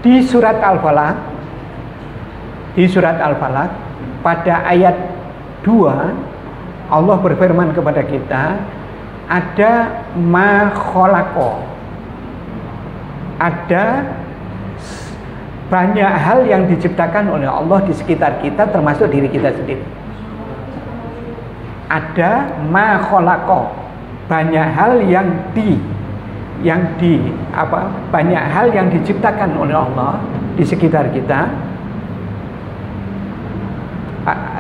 Di surat Al-Falaq, pada ayat 2 Allah berfirman kepada kita, ada ma khalaqa, ada banyak hal yang diciptakan oleh Allah di sekitar kita, termasuk diri kita sendiri. Ada ma khalaqa, banyak hal banyak hal yang diciptakan oleh Allah di sekitar kita.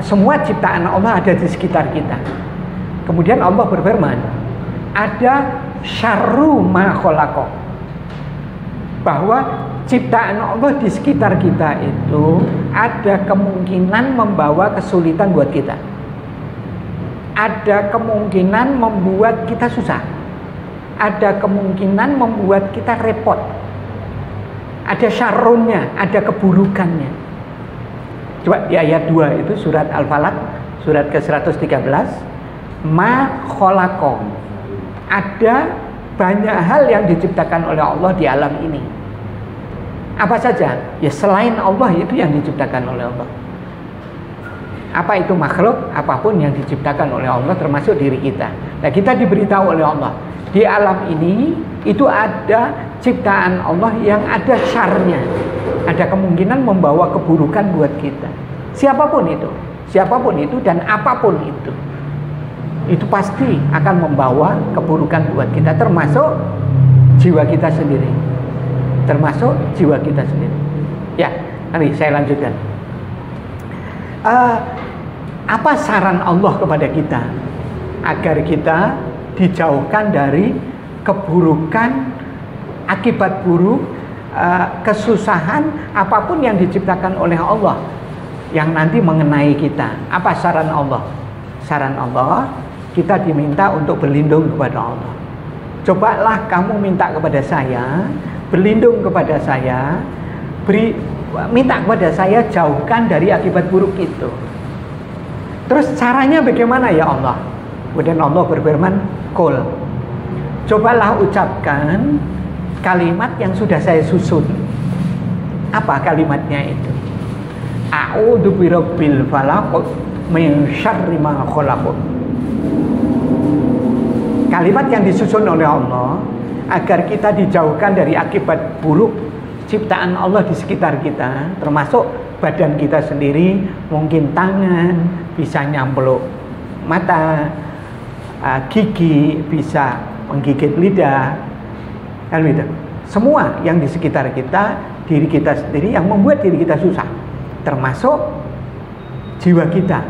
Semua ciptaan Allah ada di sekitar kita. Kemudian Allah berfirman, ada syarru ma khalaqa, bahwa ciptaan Allah di sekitar kita itu ada kemungkinan membawa kesulitan buat kita, ada kemungkinan membuat kita susah, ada kemungkinan membuat kita repot, ada syarrunnya, ada keburukannya. Coba di ayat 2 itu surat Al-Falaq, surat ke-113, ma khalaqa, ada banyak hal yang diciptakan oleh Allah di alam ini. Apa saja? Ya selain Allah itu yang diciptakan oleh Allah. Apa itu makhluk? Apapun yang diciptakan oleh Allah, termasuk diri kita. Nah, kita diberitahu oleh Allah, di alam ini itu ada ciptaan Allah yang ada syarnya, ada kemungkinan membawa keburukan buat kita. Siapapun itu dan apapun itu pasti akan membawa keburukan buat kita, termasuk jiwa kita sendiri. Ya, nanti saya lanjutkan. Apa saran Allah kepada kita agar kita dijauhkan dari keburukan, akibat buruk, kesusahan apapun yang diciptakan oleh Allah yang nanti mengenai kita? Apa saran Allah? Saran Allah, kita diminta untuk berlindung kepada Allah. Cobalah kamu minta kepada saya, berlindung kepada saya, minta kepada saya, jauhkan dari akibat buruk itu. Terus caranya bagaimana ya Allah? Kemudian Allah berfirman, qul, cobalah ucapkan kalimat yang sudah saya susun. Apa kalimatnya itu? A'udzu birabbil falaq min syarri ma khalaq. Kalimat yang disusun oleh Allah agar kita dijauhkan dari akibat buruk ciptaan Allah di sekitar kita, termasuk badan kita sendiri, mungkin tangan bisa nyampluk mata, gigi bisa menggigit lidah, kan gitu. Semua yang di sekitar kita, diri kita sendiri yang membuat diri kita susah, termasuk jiwa kita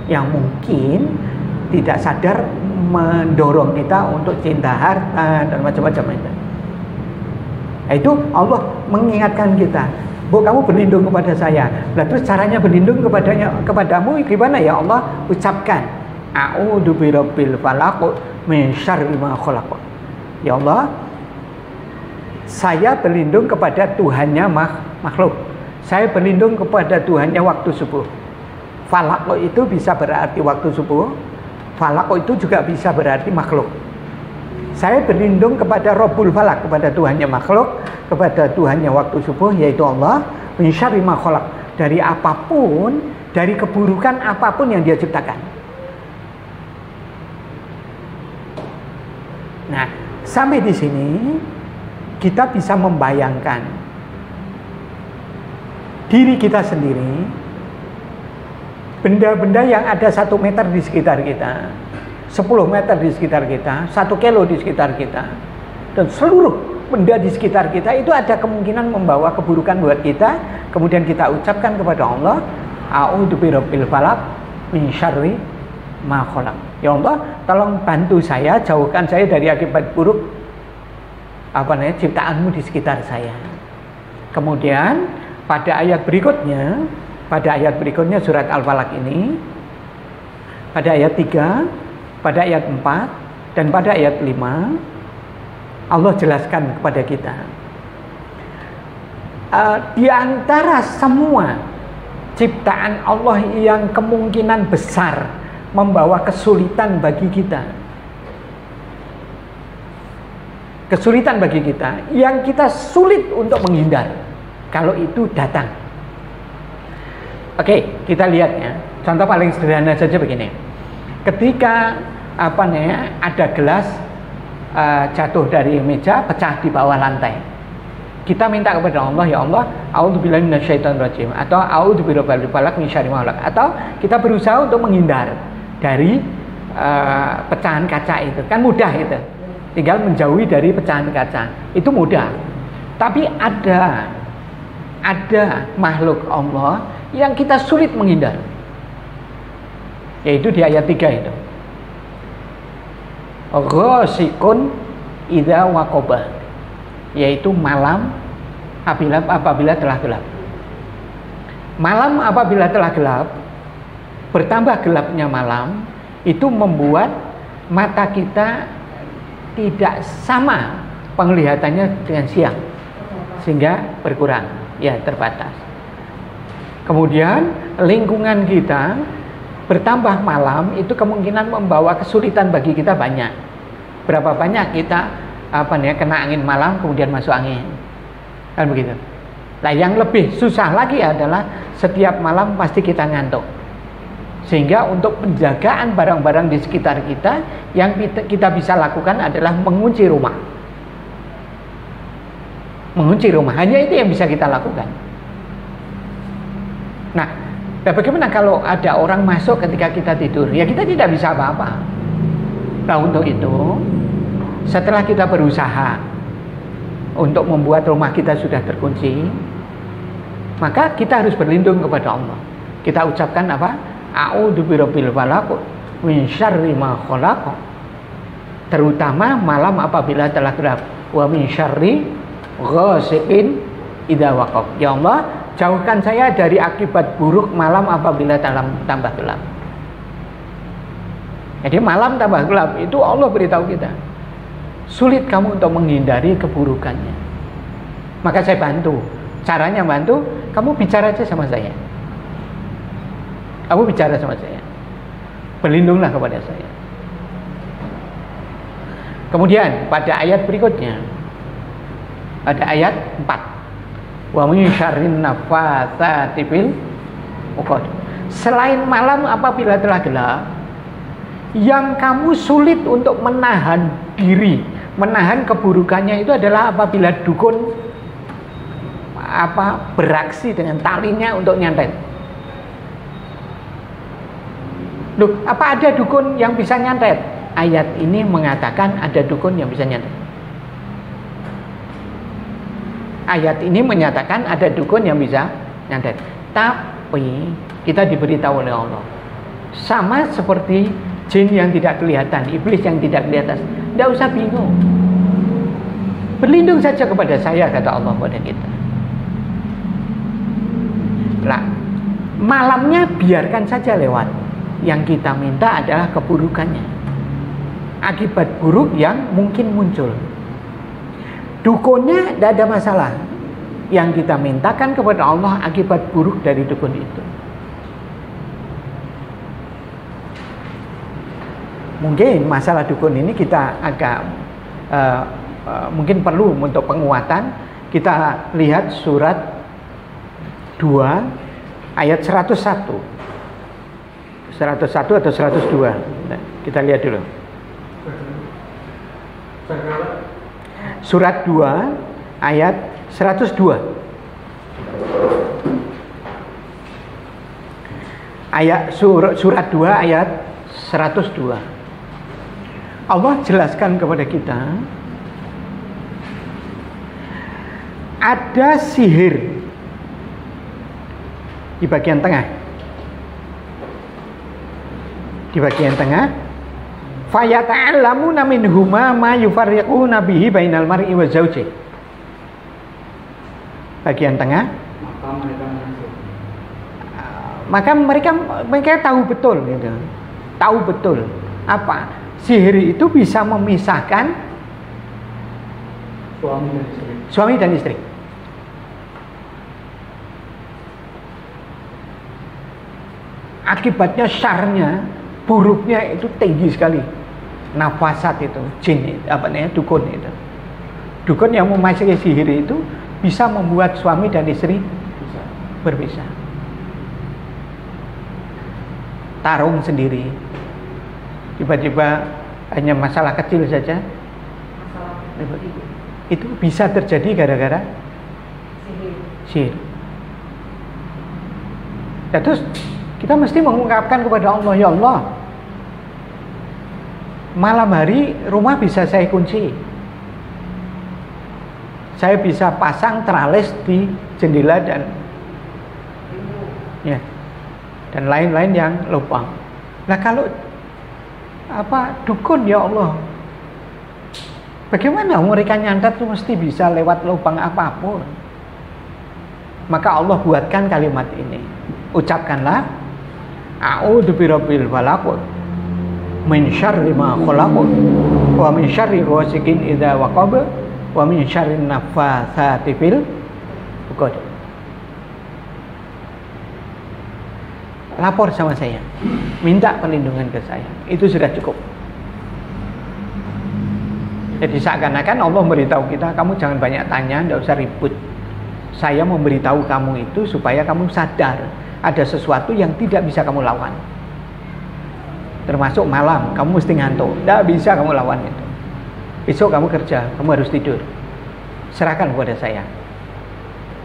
yang mungkin tidak sadar mendorong kita untuk cinta harta dan macam-macam itu. Nah, itu Allah mengingatkan kita, bu, kamu berlindung kepada saya. Nah, terus caranya berlindung kepadamu gimana ya Allah? Ucapkan a'udzu birabbil falaq min syarri ma khalaq. Ya Allah, saya berlindung kepada Tuhannya makhluk. Saya berlindung kepada Tuhannya waktu subuh. Falaq itu bisa berarti waktu subuh. Falaq itu juga bisa berarti makhluk. Saya berlindung kepada Rabbul Falaq, kepada Tuhannya makhluk, kepada Tuhannya waktu subuh, yaitu Allah, min syarri ma khalaq, dari apapun, dari keburukan apapun yang Dia ciptakan. Nah, sampai di sini kita bisa membayangkan diri kita sendiri, benda-benda yang ada 1 meter di sekitar kita, 10 meter di sekitar kita, 1 kilo di sekitar kita, dan seluruh benda di sekitar kita itu ada kemungkinan membawa keburukan buat kita. Kemudian kita ucapkan kepada Allah, a'udzu birabbil falaq min syarri ma khalaq. Ya Allah, tolong bantu saya, jauhkan saya dari akibat buruk ciptaanmu di sekitar saya. Kemudian pada ayat berikutnya surat Al-Falaq ini, pada ayat 3, pada ayat 4, dan pada ayat 5, Allah jelaskan kepada kita, di antara semua ciptaan Allah yang kemungkinan besar membawa kesulitan bagi kita, kesulitan bagi kita yang kita sulit untuk menghindar kalau itu datang. Oke, kita lihat ya. Contoh paling sederhana saja begini. Ketika ada gelas jatuh dari meja, pecah di bawah lantai. Kita minta kepada Allah, ya Allah, a'udzubillahi minasyaitonirrajim, atau a'udzubirabbil falaq min syarri ma khalaq, atau kita berusaha untuk menghindar dari pecahan kaca itu. Kan mudah itu. Tinggal menjauhi dari pecahan kaca. Itu mudah. Tapi ada makhluk Allah yang kita sulit menghindar. Yaitu di ayat 3 itu. Ghasiqun idza waqaba, yaitu malam apabila telah gelap. Malam apabila telah gelap, bertambah gelapnya malam, itu membuat mata kita tidak sama penglihatannya dengan siang, sehingga berkurang, ya terbatas. Kemudian lingkungan kita bertambah malam, itu kemungkinan membawa kesulitan bagi kita banyak. Berapa banyak kita kena angin malam kemudian masuk angin, kan begitu. Nah, yang lebih susah lagi adalah setiap malam pasti kita ngantuk, sehingga untuk penjagaan barang-barang di sekitar kita, yang kita bisa lakukan adalah mengunci rumah. Mengunci rumah, hanya itu yang bisa kita lakukan. Nah, bagaimana kalau ada orang masuk ketika kita tidur? Ya kita tidak bisa apa-apa. Nah, untuk itu, setelah kita berusaha untuk membuat rumah kita sudah terkunci, maka kita harus berlindung kepada Allah. Kita ucapkan apa? A'udzubirabbil falaq min syarri ma khalaq. Terutama malam apabila telah gelap. Wa min syarri ghasiqin idza waqab. Ya Allah, jauhkan saya dari akibat buruk malam apabila tambah gelap. Jadi malam tambah gelap itu Allah beritahu kita, sulit kamu untuk menghindari keburukannya. Maka saya bantu. Caranya bantu, kamu bicara aja sama saya. Kamu bicara sama saya. Berlindunglah kepada saya. Kemudian pada ayat berikutnya, pada ayat 4, wa min syarrin naffatsati fil 'uqad. Selain malam apabila telah gelap, yang kamu sulit untuk menahan diri, menahan keburukannya itu adalah apabila dukun beraksi dengan talinya untuk nyantet. Loh, apa ada dukun yang bisa nyantet? Ayat ini mengatakan ada dukun yang bisa nyantet. Ayat ini menyatakan ada dukun yang bisa nyantet. Tapi kita diberitahu oleh Allah, sama seperti jin yang tidak kelihatan, iblis yang tidak kelihatan, tidak usah bingung. Berlindung saja kepada saya, kata Allah pada kita. Nah, malamnya biarkan saja lewat. Yang kita minta adalah keburukannya, akibat buruk yang mungkin muncul. Dukunnya tidak ada masalah. Yang kita mintakan kepada Allah akibat buruk dari dukun itu. Mungkin masalah dukun ini kita agak mungkin perlu untuk penguatan. Kita lihat surat 2 ayat 101 atau 102. Nah, kita lihat dulu. Surat 2 ayat 102. Surat 2 ayat 102. Allah jelaskan kepada kita ada sihir di bagian tengah. Di bagian tengah, fayata'allamuna minhuma ma yufarriquna bihi bainal mar'i wa zawji. Bagian tengah, maka mereka tahu betul gitu. Tahu betul apa? Sihir itu bisa memisahkan suami dan istri. Akibatnya syarnya, buruknya itu tinggi sekali. Nafasat itu, jin, dukun itu. Dukun yang memakai sihir itu bisa membuat suami dan istri berpisah. Tarung sendiri, tiba-tiba hanya masalah kecil saja, itu bisa terjadi gara-gara sihir. Ya, terus kita mesti mengungkapkan kepada Allah, ya Allah, malam hari rumah bisa saya kunci, saya bisa pasang teralis di jendela dan ya, dan lain-lain yang lubang. Nah kalau dukun, ya Allah, bagaimana mereka nyantet itu mesti bisa lewat lubang apapun. Maka Allah buatkan kalimat ini, ucapkanlah a'udzu birabbil falaq min syarri ma khalaq wa min syarri ghasiqin idza waqab wa min syarri naffatsati fil 'uqad. Lapor sama saya, minta perlindungan ke saya, itu sudah cukup. Jadi seakan-akan Allah memberitahu kita, kamu jangan banyak tanya, tidak usah ribut. Saya memberitahu kamu itu supaya kamu sadar ada sesuatu yang tidak bisa kamu lawan. Termasuk malam, kamu mesti ngantuk, tidak bisa kamu lawan itu. Besok kamu kerja, kamu harus tidur. Serahkan kepada saya.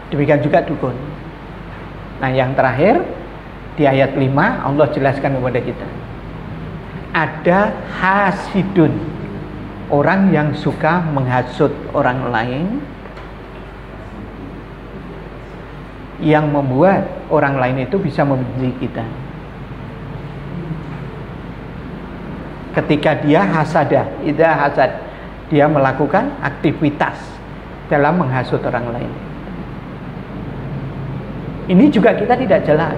Demikian juga dukun. Nah yang terakhir, di ayat 5 Allah jelaskan kepada kita, ada hasidun, orang yang suka menghasut orang lain, yang membuat orang lain itu bisa membenci kita. Ketika dia hasadah, idza hasad, dia melakukan aktivitas dalam menghasut orang lain. Ini juga kita tidak jelas.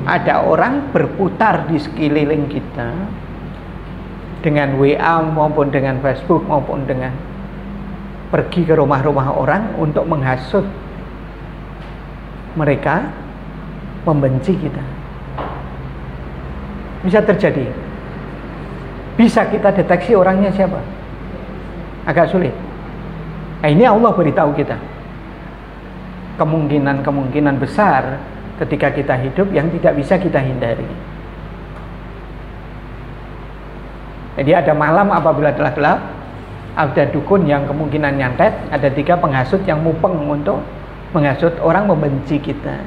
Ada orang berputar di sekeliling kita dengan WA maupun dengan Facebook maupun dengan pergi ke rumah-rumah orang untuk menghasut mereka, membenci kita. Bisa terjadi. Bisa kita deteksi orangnya siapa? Agak sulit. Nah, ini Allah beritahu kita. Kemungkinan besar ketika kita hidup yang tidak bisa kita hindari. Jadi ada malam apabila telah gelap, ada dukun yang kemungkinan nyantet, ada 3 penghasut yang mupeng untuk menghasut orang membenci kita.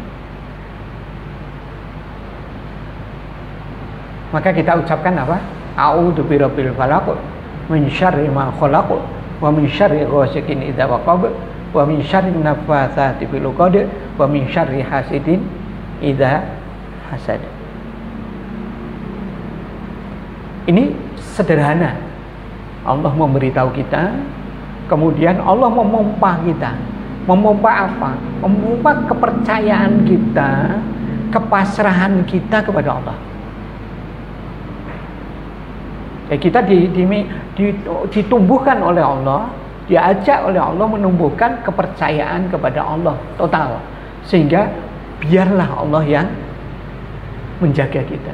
Maka kita ucapkan apa? A'udzu birabbil falaq min syarri ma khalaq wa min syarri ghasiqin idza waqab wa min syarri naffatsati fil 'uqad wa min syarri hasidin idza hasad. Ini sederhana. Allah memberitahu kita, kemudian Allah memompa kita. Memompa apa? Memompa kepercayaan kita, kepasrahan kita kepada Allah. Ya, kita ditumbuhkan oleh Allah, diajak oleh Allah menumbuhkan kepercayaan kepada Allah total, sehingga biarlah Allah yang menjaga kita.